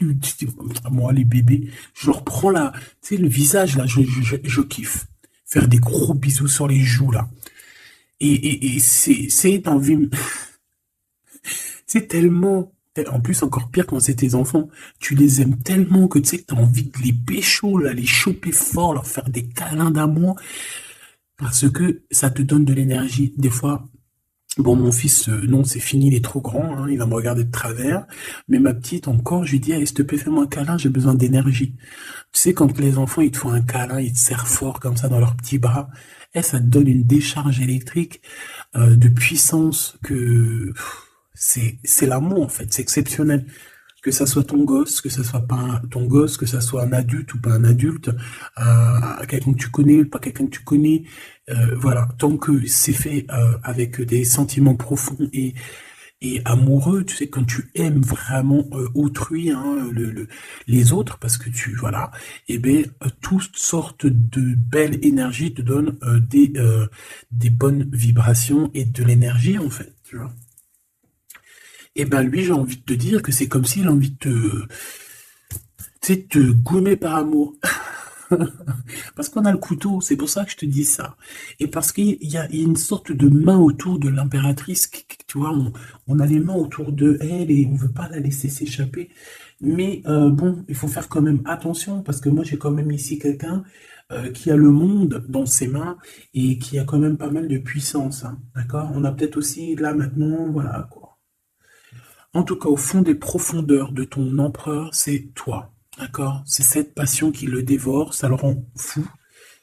moi, les bébés, je leur prends là, tu sais, le visage, là, je kiffe. Faire des gros bisous sur les joues, là. Et c'est envie, c'est tellement... En plus, encore pire quand c'est tes enfants. Tu les aimes tellement que tu sais que tu as envie de les pécho, là, les choper fort, leur faire des câlins d'amour. Parce que ça te donne de l'énergie. Des fois, bon, mon fils, non, c'est fini, il est trop grand, hein, il va me regarder de travers. Mais ma petite, encore, je lui dis, allez, s'il te plaît, fais-moi un câlin, j'ai besoin d'énergie. Tu sais, quand les enfants, ils te font un câlin, ils te serrent fort comme ça dans leurs petits bras, ça te donne une décharge électrique de puissance que... C'est l'amour, en fait. C'est exceptionnel. Que ça soit ton gosse, que ça soit pas ton gosse, que ça soit un adulte ou pas un adulte, quelqu'un que tu connais, pas quelqu'un que tu connais. Voilà. Tant que c'est fait avec des sentiments profonds et amoureux, tu sais, quand tu aimes vraiment autrui, hein, les autres, parce que tu, voilà, et bien, toutes sortes de belles énergies te donnent des bonnes vibrations et de l'énergie, en fait, tu vois. Et ben lui, j'ai envie de te dire que c'est comme s'il a envie de tu sais, te goumer par amour. Parce qu'on a le couteau, c'est pour ça que je te dis ça. Et parce qu'il y a une sorte de main autour de l'impératrice, tu vois, on a les mains autour de elle et on veut pas la laisser s'échapper. Mais bon, il faut faire quand même attention, parce que moi j'ai quand même ici quelqu'un qui a le monde dans ses mains et qui a quand même pas mal de puissance, hein, d'accord? On a peut-être aussi là maintenant, voilà quoi. En tout cas, au fond des profondeurs de ton empereur, c'est toi. D'accord? C'est cette passion qui le dévore, ça le rend fou,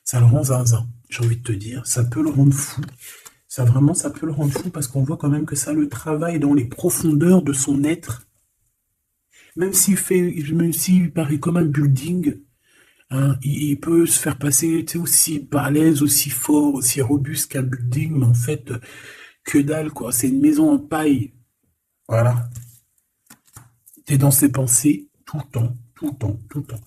ça le rend zinzin. J'ai envie de te dire, ça peut le rendre fou. Ça vraiment, ça peut le rendre fou parce qu'on voit quand même que ça le travaille dans les profondeurs de son être. Même s'il paraît comme un building, hein, il peut se faire passer, tu sais, aussi balèze, aussi fort, aussi robuste qu'un building, mais en fait, que dalle, quoi. C'est une maison en paille. Voilà. T'es dans ses pensées tout le temps, tout le temps, tout le temps.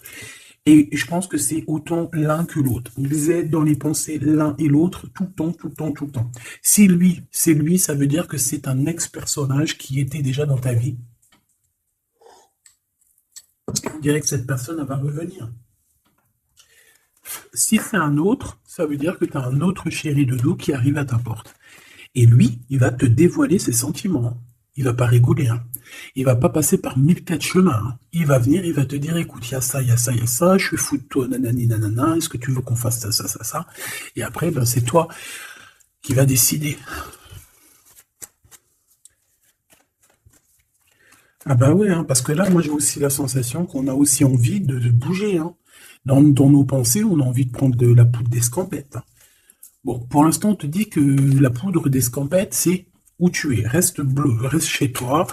Et je pense que c'est autant l'un que l'autre. Ils aident dans les pensées l'un et l'autre tout le temps, tout le temps, tout le temps. Si lui, c'est lui, ça veut dire que c'est un ex-personnage qui était déjà dans ta vie. On dirait que cette personne elle va revenir. Si c'est un autre, ça veut dire que tu as un autre chéri de dos qui arrive à ta porte. Et lui, il va te dévoiler ses sentiments. Il va pas rigoler, hein. Il va pas passer par 1004 chemins, hein. Il va venir, il va te dire, écoute, il y a ça, il y a ça, il y a ça, je suis fou de toi, nanani, nanana, est-ce que tu veux qu'on fasse ça, ça, ça, ça? Et après, ben, c'est toi qui vas décider. Ah bah ouais, hein, parce que là, moi j'ai aussi la sensation qu'on a aussi envie de bouger, hein. Dans nos pensées, on a envie de prendre de la poudre d'escampette, hein. Bon, pour l'instant, on te dit que la poudre d'escampette, c'est où tu es. Reste bleu, reste chez toi.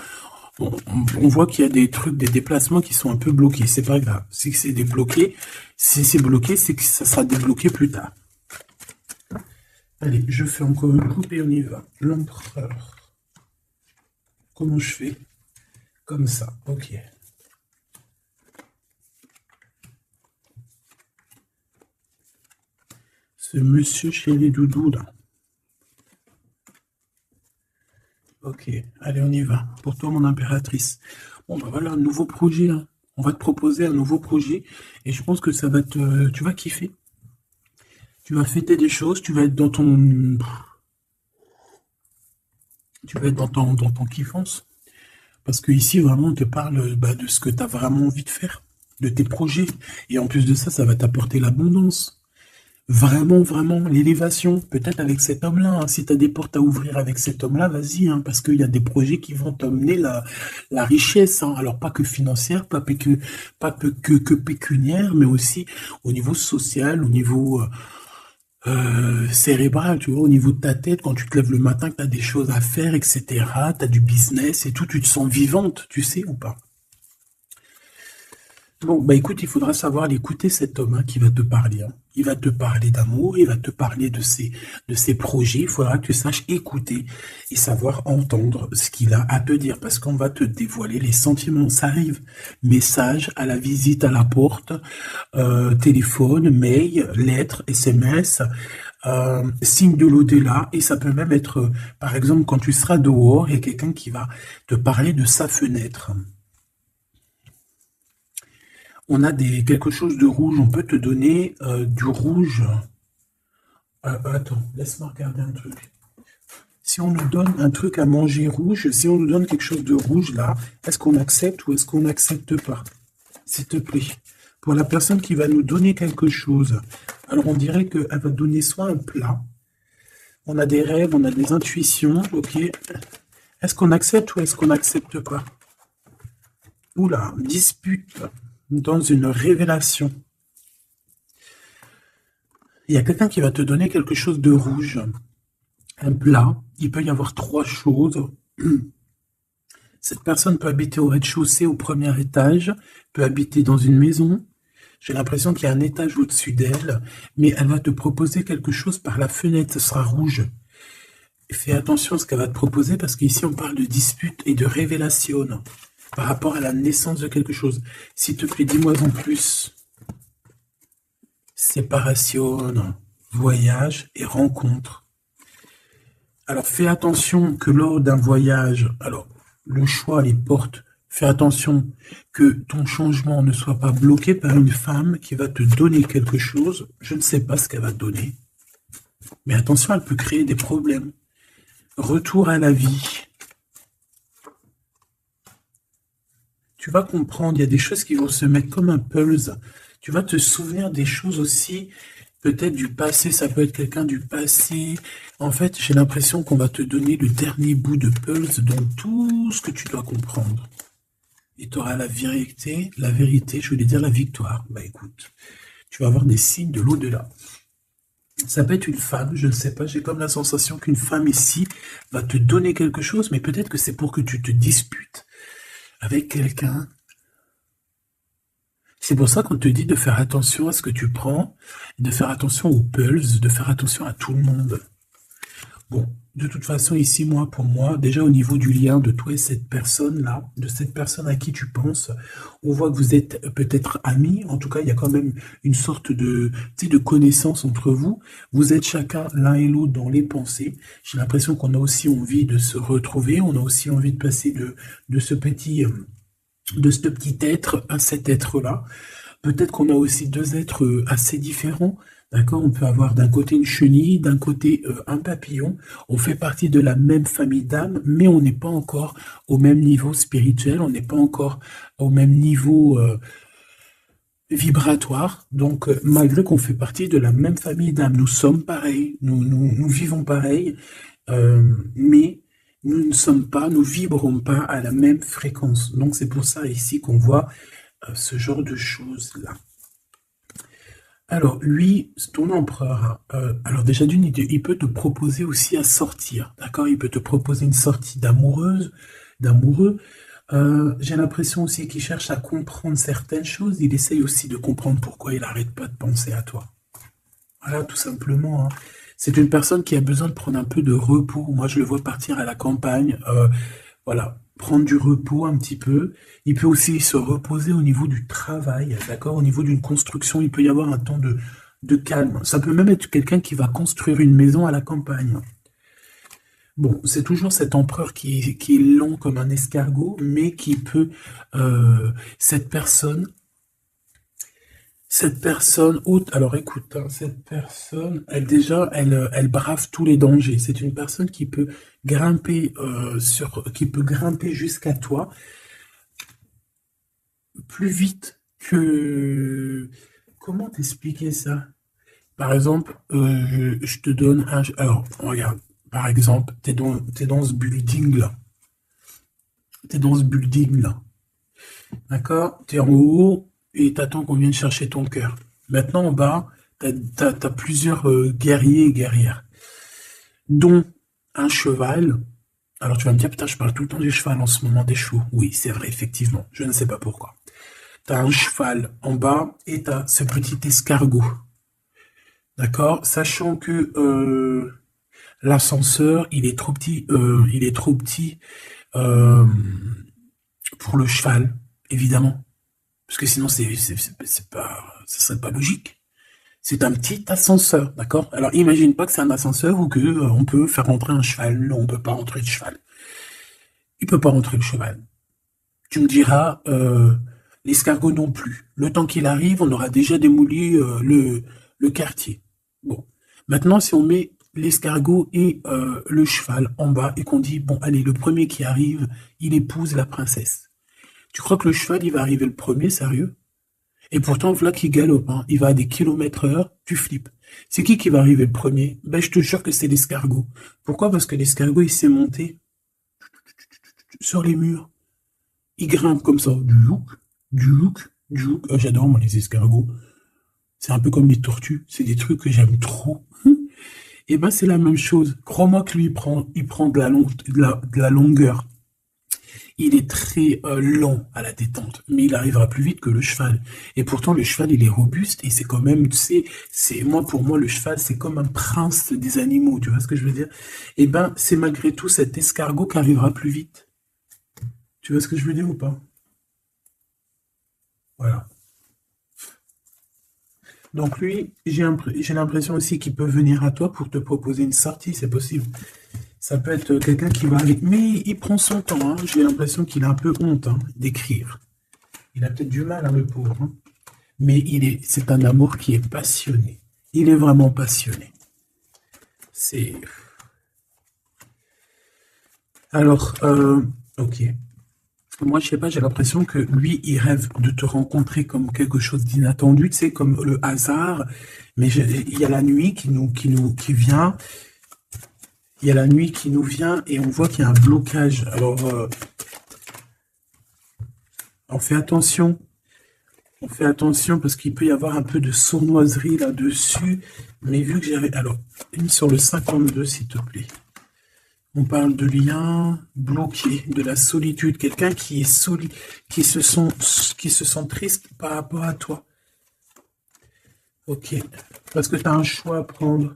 On voit qu'il y a des trucs, des déplacements qui sont un peu bloqués. C'est pas grave. Si c'est débloqué, si c'est bloqué, c'est que ça sera débloqué plus tard. Allez, je fais encore une coupe et on y va. L'empereur. Comment je fais? Comme ça, ok. Ce monsieur chez les doudous, là. Ok, allez, on y va. Pour toi, mon impératrice. Bon, ben voilà, un nouveau projet, hein. On va te proposer un nouveau projet et je pense que ça va te... Tu vas kiffer. Tu vas fêter des choses, tu vas être dans ton... Tu vas être dans ton kiffance. Parce que ici, vraiment, on te parle bah, de ce que tu as vraiment envie de faire, de tes projets. Et en plus de ça, ça va t'apporter l'abondance. vraiment, vraiment l'élévation, peut-être avec cet homme-là, hein. Si tu as des portes à ouvrir avec cet homme-là, vas-y, hein, parce qu'il y a des projets qui vont t'emmener la richesse, hein. Alors pas que financière, pas que pécuniaire, mais aussi au niveau social, au niveau cérébral, tu vois, au niveau de ta tête, quand tu te lèves le matin, que tu as des choses à faire, etc., tu as du business et tout, tu te sens vivante, tu sais ou pas? Bon, bah écoute, il faudra savoir l'écouter, cet homme, hein, qui va te parler, hein. Il va te parler d'amour, il va te parler de ses projets. Il faudra que tu saches écouter et savoir entendre ce qu'il a à te dire, parce qu'on va te dévoiler les sentiments. Ça arrive. Message à la visite à la porte, téléphone, mail, lettre, SMS, signe de l'au-delà, et ça peut même être, par exemple, quand tu seras dehors, il y a quelqu'un qui va te parler de sa fenêtre. On a quelque chose de rouge, on peut te donner du rouge. Attends, laisse-moi regarder un truc. Si on nous donne un truc à manger rouge, si on nous donne quelque chose de rouge là, est-ce qu'on accepte ou est-ce qu'on n'accepte pas? S'il te plaît. Pour la personne qui va nous donner quelque chose, alors on dirait qu'elle va donner soit un plat, on a des rêves, on a des intuitions, ok. Est-ce qu'on accepte ou est-ce qu'on n'accepte pas? Oula, dispute dans une révélation. Il y a quelqu'un qui va te donner quelque chose de rouge, un plat. Il peut y avoir trois choses. Cette personne peut habiter au rez-de-chaussée, au premier étage, peut habiter dans une maison. J'ai l'impression qu'il y a un étage au-dessus d'elle, mais elle va te proposer quelque chose par la fenêtre, ce sera rouge. Fais attention à ce qu'elle va te proposer, parce qu'ici on parle de dispute et de révélation par rapport à la naissance de quelque chose. S'il te plaît, dis-moi en plus. Séparation, voyage et rencontre. Alors fais attention que lors d'un voyage, alors le choix, les portes, fais attention que ton changement ne soit pas bloqué par une femme qui va te donner quelque chose. Je ne sais pas ce qu'elle va te donner, mais attention, elle peut créer des problèmes. Retour à la vie. Tu vas comprendre, il y a des choses qui vont se mettre comme un pulse. Tu vas te souvenir des choses aussi, peut-être du passé, ça peut être quelqu'un du passé. En fait, j'ai l'impression qu'on va te donner le dernier bout de pulse dans tout ce que tu dois comprendre. Et tu auras la vérité, je voulais dire la victoire. Bah écoute, tu vas avoir des signes de l'au-delà. Ça peut être une femme, je ne sais pas, j'ai comme la sensation qu'une femme ici va te donner quelque chose, mais peut-être que c'est pour que tu te disputes avec quelqu'un. C'est pour ça qu'on te dit de faire attention à ce que tu prends, de faire attention aux pulses, de faire attention à tout le monde. Bon, de toute façon, ici, pour moi, déjà au niveau du lien de toi et cette personne-là, de cette personne à qui tu penses, on voit que vous êtes peut-être amis. En tout cas, il y a quand même une sorte de, tu sais, de connaissance entre vous. Vous êtes chacun l'un et l'autre dans les pensées. J'ai l'impression qu'on a aussi envie de se retrouver. On a aussi envie de passer de ce petit être à cet être-là. Peut-être qu'on a aussi deux êtres assez différents. D'accord, on peut avoir d'un côté une chenille, d'un côté un papillon. On fait partie de la même famille d'âmes, mais on n'est pas encore au même niveau spirituel, on n'est pas encore au même niveau vibratoire. Donc, malgré qu'on fait partie de la même famille d'âmes, nous sommes pareils, nous vivons pareil, mais nous ne sommes pas, nous vibrons pas à la même fréquence. Donc, c'est pour ça ici qu'on voit ce genre de choses-là. Alors, lui, ton empereur, alors déjà d'une idée, il peut te proposer aussi à sortir, d'accord? Il peut te proposer une sortie d'amoureux. J'ai l'impression aussi qu'il cherche à comprendre certaines choses. Il essaye aussi de comprendre pourquoi il n'arrête pas de penser à toi. Voilà, tout simplement, hein. C'est une personne qui a besoin de prendre un peu de repos. Moi, je le vois partir à la campagne, voilà, prendre du repos un petit peu. Il peut aussi se reposer au niveau du travail, d'accord? Au niveau d'une construction, il peut y avoir un temps de calme. Ça peut même être quelqu'un qui va construire une maison à la campagne. Bon, c'est toujours cet empereur qui est long comme un escargot, mais qui peut, cette personne, alors écoute, hein, cette personne, elle brave tous les dangers. C'est une personne qui peut grimper jusqu'à toi plus vite que... Comment t'expliquer ça? Par exemple, je te donne un... Alors, regarde, par exemple, t'es dans ce building-là. T'es dans ce building-là. D'accord? T'es en haut et t'attends qu'on vienne chercher ton cœur. Maintenant, en bas, t'as plusieurs guerriers et guerrières, dont un cheval. Alors, tu vas me dire, putain, je parle tout le temps du cheval en ce moment, des chevaux. Oui, c'est vrai, effectivement. Je ne sais pas pourquoi. T'as un cheval en bas et t'as ce petit escargot. D'accord? Sachant que l'ascenseur, il est trop petit euh, pour le cheval, évidemment. Parce que sinon, c'est pas, ça serait pas logique. C'est un petit ascenseur, d'accord? Alors, imagine pas que c'est un ascenseur ou que on peut faire rentrer un cheval. Non, on peut pas rentrer le cheval. Il peut pas rentrer le cheval. Tu me diras, l'escargot non plus. Le temps qu'il arrive, on aura déjà démoli le quartier. Bon. Maintenant, si on met l'escargot et le cheval en bas et qu'on dit, bon, allez, le premier qui arrive, il épouse la princesse. Tu crois que le cheval, il va arriver le premier, sérieux? Et pourtant, voilà qui galope, hein. Il va à des kilomètres heure, tu flippes. C'est qui va arriver le premier? Ben, je te jure que c'est l'escargot. Pourquoi? Parce que l'escargot, il s'est monté sur les murs. Il grimpe comme ça, du look, du look, du look. Ah, j'adore, moi, les escargots. C'est un peu comme les tortues. C'est des trucs que j'aime trop. Et ben, c'est la même chose. Crois-moi que lui, il prend de la longueur. Il est très lent à la détente, mais il arrivera plus vite que le cheval. Et pourtant, le cheval, il est robuste et c'est quand même, tu sais, moi, pour moi, le cheval, c'est comme un prince des animaux. Tu vois ce que je veux dire? Et ben, c'est malgré tout cet escargot qui arrivera plus vite. Tu vois ce que je veux dire ou pas? Voilà. Donc lui, j'ai l'impression aussi qu'il peut venir à toi pour te proposer une sortie, c'est possible. Ça peut être quelqu'un qui va avec... Mais il prend son temps, hein. J'ai l'impression qu'il a un peu honte hein, d'écrire. Il a peut-être du mal, hein, le pauvre. Hein. Mais c'est un amour qui est passionné. Il est vraiment passionné. C'est... Alors, ok. Moi, je sais pas, j'ai l'impression que lui, il rêve de te rencontrer comme quelque chose d'inattendu, tu sais, comme le hasard. Mais il y a la nuit qui vient. Il y a la nuit qui nous vient et on voit qu'il y a un blocage. Alors, on fait attention. On fait attention parce qu'il peut y avoir un peu de sournoiserie là-dessus. Mais vu que j'avais... Alors, une sur le 52, s'il te plaît. On parle de lien bloqué, de la solitude. Quelqu'un qui est qui se sent triste par rapport à toi. Ok. Parce que tu as un choix à prendre.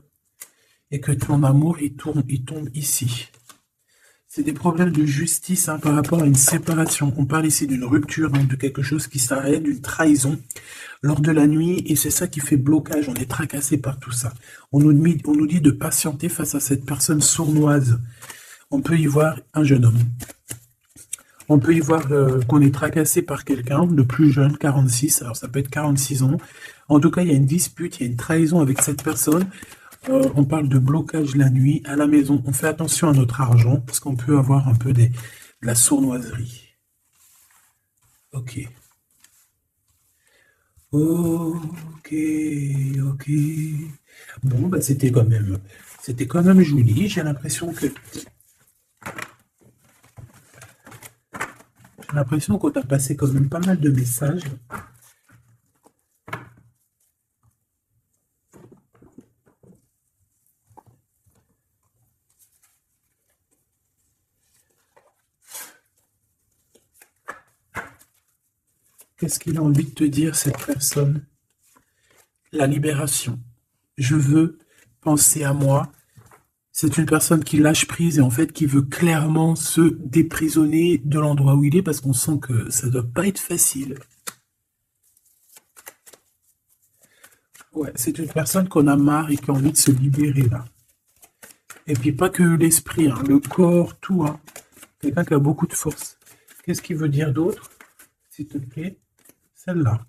Et que ton amour, il tombe ici. C'est des problèmes de justice hein, par rapport à une séparation. On parle ici d'une rupture, hein, de quelque chose qui s'arrête, d'une trahison lors de la nuit, et c'est ça qui fait blocage. On est tracassé par tout ça. On nous dit de patienter face à cette personne sournoise. On peut y voir un jeune homme. On peut y voir qu'on est tracassé par quelqu'un de plus jeune, 46, alors ça peut être 46 ans. En tout cas, il y a une dispute, il y a une trahison avec cette personne. On parle de blocage la nuit à la maison. On fait attention à notre argent parce qu'on peut avoir un peu de la sournoiserie. Ok. Ok, ok. Bon, bah c'était quand même joli. J'ai l'impression qu'on t'a passé quand même pas mal de messages. Qu'est-ce qu'il a envie de te dire, cette personne? La libération. Je veux penser à moi. C'est une personne qui lâche prise et en fait qui veut clairement se déprisonner de l'endroit où il est parce qu'on sent que ça doit pas être facile. Ouais, c'est une personne qu'on a marre et qui a envie de se libérer là. Et puis pas que l'esprit, hein, le corps, tout. Hein. Quelqu'un qui a beaucoup de force. Qu'est-ce qu'il veut dire d'autre, s'il te plaît? Celle-là.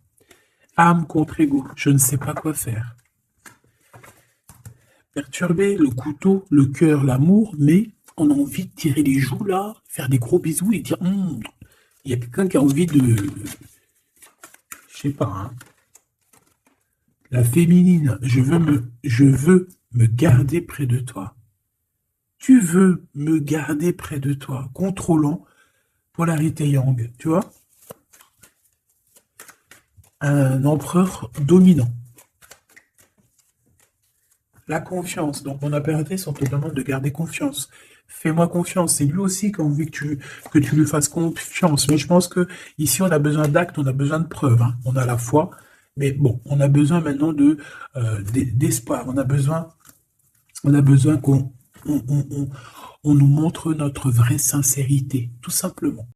Âme contre ego. Je ne sais pas quoi faire. Perturbé, le couteau, le cœur, l'amour, mais on a envie de tirer les joues là, faire des gros bisous et dire il y a quelqu'un qui a envie de. Je sais pas, hein. La féminine, je veux me garder près de toi. Tu veux me garder près de toi. Contrôlant, polarité yang, tu vois. Un empereur dominant. La confiance. Donc, mon impératrice, on te demande de garder confiance. Fais-moi confiance. C'est lui aussi qui a envie que tu lui fasses confiance. Mais je pense que ici, on a besoin d'actes, on a besoin de preuves, hein. On a la foi, mais bon, on a besoin maintenant d'espoir. On a besoin qu'on on nous montre notre vraie sincérité, tout simplement.